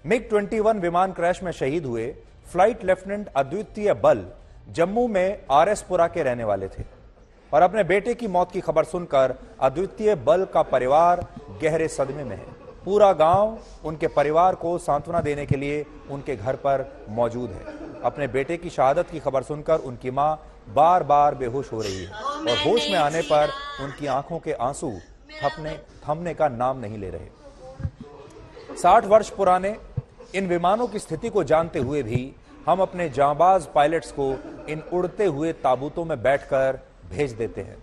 MiG-21 विमान crash में शहीद हुए फ्लाइट लेफ्टिनेंट अद्वितीय बल जम्मू में आरएसपुरा के रहने वाले थे और अपने बेटे की मौत की खबर सुनकर अद्वितीय बल का परिवार गहरे सदमे में है। पूरा गांव उनके परिवार को सांत्वना देने के लिए उनके घर पर मौजूद है। अपने बेटे की शहादत की खबर सुनकर उनकी मां बार बार बेहोश हो रही है और होश में आने पर उनकी आंखों के आंसू थमने का नाम नहीं ले रहे। 60 वर्ष पुराने इन विमानों की स्थिति को जानते हुए भी हम अपने जांबाज पायलट्स को इन उड़ते हुए ताबूतों में बैठकर भेज देते हैं।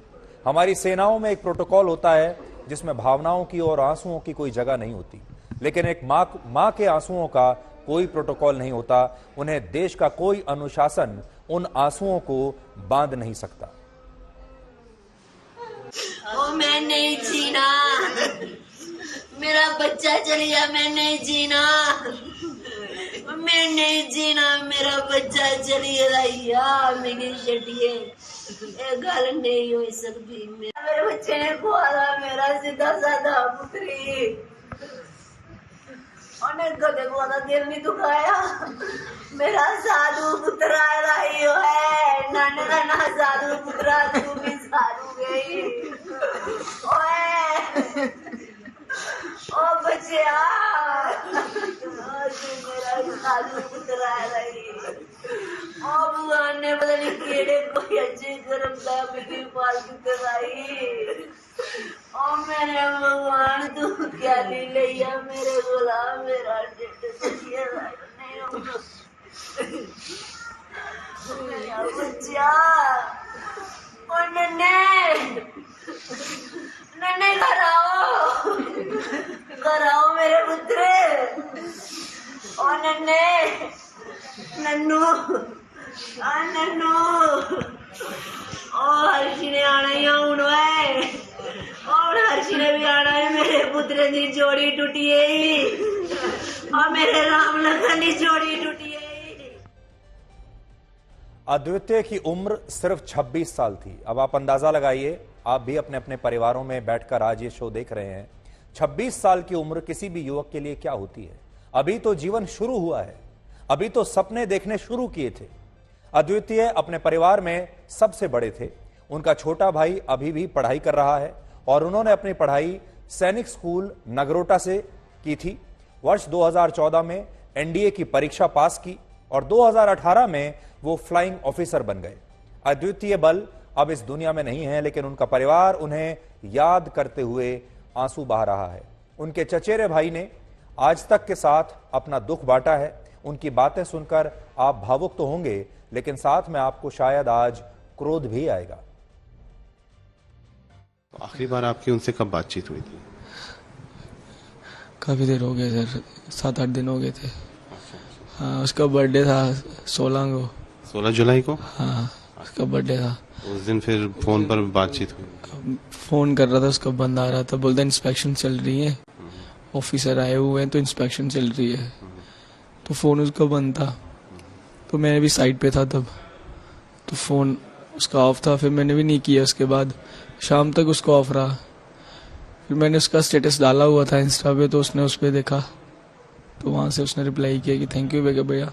हमारी सेनाओं में एक प्रोटोकॉल होता है जिसमें भावनाओं की और आंसुओं की कोई जगह नहीं होती, लेकिन एक मां के आंसुओं का कोई प्रोटोकॉल नहीं होता। उन्हें देश का कोई अनुशासन उन आंसुओं को बांध नहीं सकता। मैं नहीं जीना, मेरा बच्चा चल गया, मैं नहीं जीना, मैं नहीं जीना, मेरा बच्चा चल गया। मेरी चटिए ये गल नहीं हो सकती। मेरे बच्चे ने खुआला मेरा सीधा साधा पुत्री, उन्हें कदे खुआला दिल नहीं दुखाया। मेरा साधु पुत्रा रही है, नाना नाना साधु पुत्रा, तू भी साधु गई। ओए ओ बच्चिया, मेरा साधु पुत्रा रही। ओ भगवान ने पता नहीं केड़े कोई अच्छे कर्म का बेटी पाल के कराई। ओ मेरे भगवान तू क्या दी लिया मेरे गुलाम, मेरा नहीं होगा मेरा बच्चा। ओ नन्हे नन्हे घर आओ मेरे पुत्र। ओ नन्हे नन्नू नन्नू, ओ हर्षी ने आना ही हूं और हर्षी ने भी आना है। मेरे पुत्र की जोड़ी टूटी है और मेरे राम लखन की जोड़ी टूटी है। अद्वितीय की उम्र सिर्फ 26 साल थी। अब आप अंदाजा लगाइए, आप भी अपने अपने परिवारों में बैठकर आज ये शो देख रहे हैं। 26 साल की उम्र किसी भी युवक के लिए क्या होती है? अभी तो जीवन शुरू हुआ है, अभी तो सपने देखने शुरू किए थे। अद्वितीय अपने परिवार में सबसे बड़े थे। उनका छोटा भाई अभी भी पढ़ाई कर रहा है और उन्होंने अपनी पढ़ाई सैनिक स्कूल नगरोटा से की थी। वर्ष 2014 में एनडीए की परीक्षा पास की और 2018 में वो फ्लाइंग ऑफिसर बन गए। अद्वितीय बल अब इस दुनिया में नहीं है, लेकिन उनका परिवार उन्हें याद करते हुए आंसू बहा रहा है। उनके चचेरे भाई ने आज तक के साथ अपना दुख बांटा है। उनकी बातें सुनकर आप भावुक तो होंगे, लेकिन साथ में आपको शायद आज क्रोध भी आएगा। आखिरी बार आपकी उनसे कब बातचीत हुई थी? काफ़ी देर हो गए सर, 7-8 दिन हो गए थे। हाँ, उसका बर्थडे था 16 जुलाई को। हाँ, उसका बर्थडे था। उस दिन फिर फोन पर बातचीत हुई? फोन कर रहा था, उसका बंद आ रहा था, बोलता इंस्पेक्शन चल रही है, ऑफिसर आए हुए हैं तो इंस्पेक्शन चल रही है। तो फोन उसका बंद था, तो मैं भी साइड पे था तब, तो फोन उसका ऑफ था। फिर मैंने भी नहीं किया। उसके बाद शाम तक उसका ऑफ रहा। फिर मैंने उसका स्टेटस डाला हुआ था इंस्टा पे, तो उसने उस पर देखा, तो वहाँ से उसने रिप्लाई किया कि थैंक यू भैया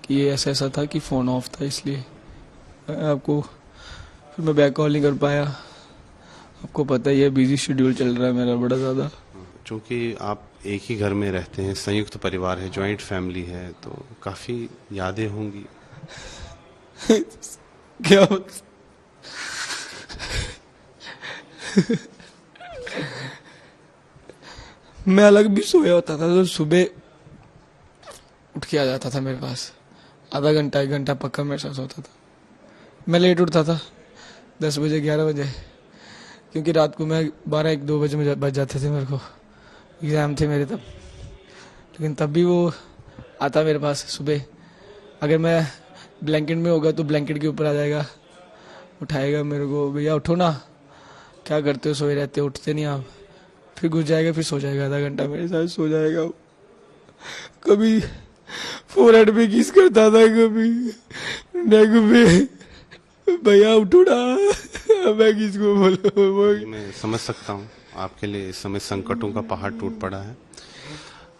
कि ये ऐसा था कि फ़ोन ऑफ था, इसलिए आपको फिर मैं बैक कॉल नहीं कर पाया। आपको पता ही है बिजी शेड्यूल चल रहा है मेरा बड़ा ज़्यादा। चूँकि आप एक ही घर में रहते हैं, संयुक्त परिवार है, जॉइंट फैमिली है, तो काफ़ी यादें होंगी। क्या मैं अलग भी सोया होता था तो सुबह उठ के आ जाता था मेरे पास, आधा घंटा 1 घंटा पक्का मेरे साथ होता था। मैं लेट उठता था 10 बजे 11 बजे, क्योंकि रात को मैं 12-1-2 बजे बज जाते थे, मेरे को एग्ज़ाम थे मेरे तब। लेकिन तब भी वो आता मेरे पास सुबह। अगर मैं ब्लैंकेट में होगा तो ब्लैंकेट के ऊपर आ जाएगा, उठाएगा मेरे को, भैया उठो ना, क्या करते हो, सोए रहते हो, उठते नहीं आप। फिर घुस जाएगा, फिर सो जाएगा, आधा घंटा मेरे साथ सो जाएगा। कभी फोरहेड पे किस करता था, कभी नेक पे, भैया उठो ना, मैं किसको बोलूं। मैं समझ सकता हूँ, आपके लिए इस समय संकटों का पहाड़ टूट पड़ा है।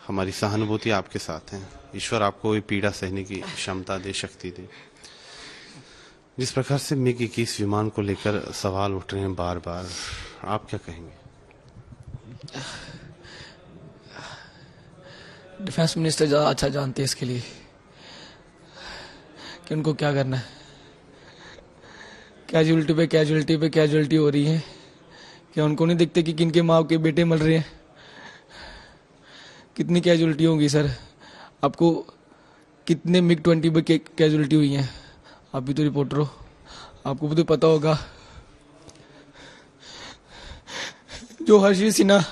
हमारी सहानुभूति आपके साथ है। ईश्वर आपको ये पीड़ा सहने की क्षमता दे, शक्ति दे। जिस प्रकार से MiG-21 विमान को लेकर सवाल उठ रहे हैं बार बार, आप क्या कहेंगे? डिफेंस मिनिस्टर ज़्यादा अच्छा जानते हैं इसके लिए कि उनको क्या करना है। कैजुअलिटी पे कैजुअलिटी हो रही है, क्या उनको नहीं दिखते कि किनके माँ के बेटे मर रहे हैं? कितनी कैजुअलिटी होंगी सर? आपको कितने MiG-20 पे कैजुअलिटी हुई हैं? आप भी तो रिपोर्टर हो, आपको भी तो पता होगा। जो हर्षी सिन्हा,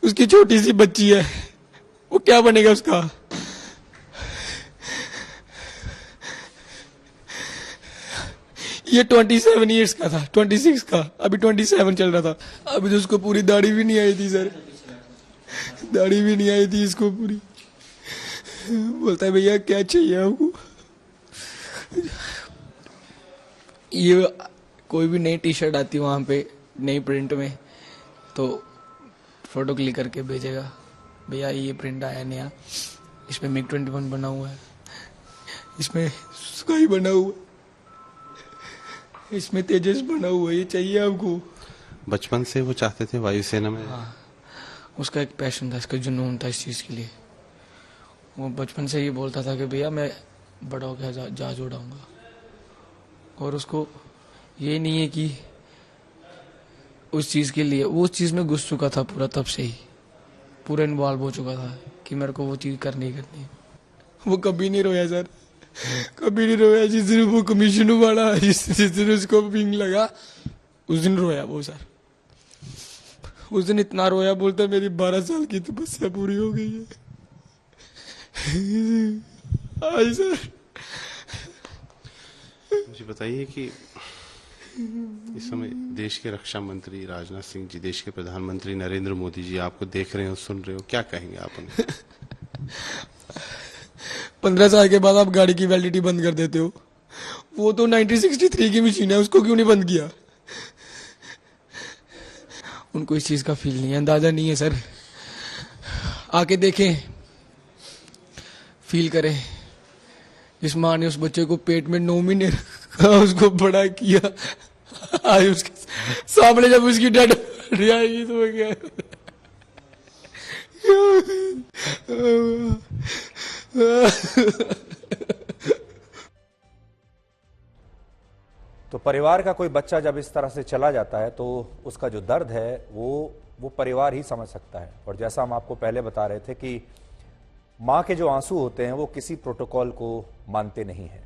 उसकी छोटी सी बच्ची है, वो क्या बनेगा उसका? ये 27 इयर्स का था, 26 का, अभी 27 चल रहा था। अभी तो उसको पूरी दाढ़ी भी नहीं आई थी सर, दाढ़ी भी नहीं आई थी इसको पूरी। बोलता है भैया क्या चाहिए आपको? ये कोई भी नई टी-शर्ट आती है वहाँ पे नई प्रिंट में, तो फोटो क्लिक करके भेजेगा, भैया ये प्रिंट आया नया, इसमें MiG-21 बना हुआ है, इसमें स्काई बना हुआ है, इसमें तेजस बना हुआ है, ये चाहिए आपको? बचपन से वो चाहते थे वायुसेना में? हाँ, उसका एक पैशन था, इसका जुनून था इस चीज़ के लिए। वो बचपन से ही बोलता था कि भैया मैं बड़ा हो गया जहाज उड़ाऊंगा। और उसको ये नहीं है कि उस चीज़ के लिए, वो उस चीज़ में घुस चुका था पूरा, तब से ही पूरा इन्वॉल्व हो चुका था कि मेरे को वो चीज़ करनी ही करनी है। वो कभी नहीं रोया सर, कभी नहीं रोया। जिस दिन वो कमीशन वाला, जिस दिन उसको विंग लगा, उस दिन रोया वो सर। उस दिन इतना रोया, बोलता मेरी 12 साल की तपस्या पूरी हो गई है। आज सर मुझे बताइए कि इस समय देश के रक्षा मंत्री राजनाथ सिंह जी, देश के प्रधानमंत्री नरेंद्र मोदी जी आपको देख रहे हो, सुन रहे हो, क्या कहेंगे आप उन्हें? 15 साल के बाद आप गाड़ी की वैलिडिटी बंद कर देते हो। वो तो 1963 की मशीन है, उसको क्यों नहीं बंद किया? उनको इस चीज का फील नहीं है, अंदाजा नहीं है सर। आके देखें, फील करें। जिस माँ ने उस बच्चे को पेट में 9 महीने रखा, उसको बड़ा किया, आज उसके सामने जब उसकी डेड आएगी तो वो क्या? तो परिवार का कोई बच्चा जब इस तरह से चला जाता है तो उसका जो दर्द है वो परिवार ही समझ सकता है। और जैसा हम आपको पहले बता रहे थे कि माँ के जो आंसू होते हैं वो किसी प्रोटोकॉल को मानते नहीं हैं।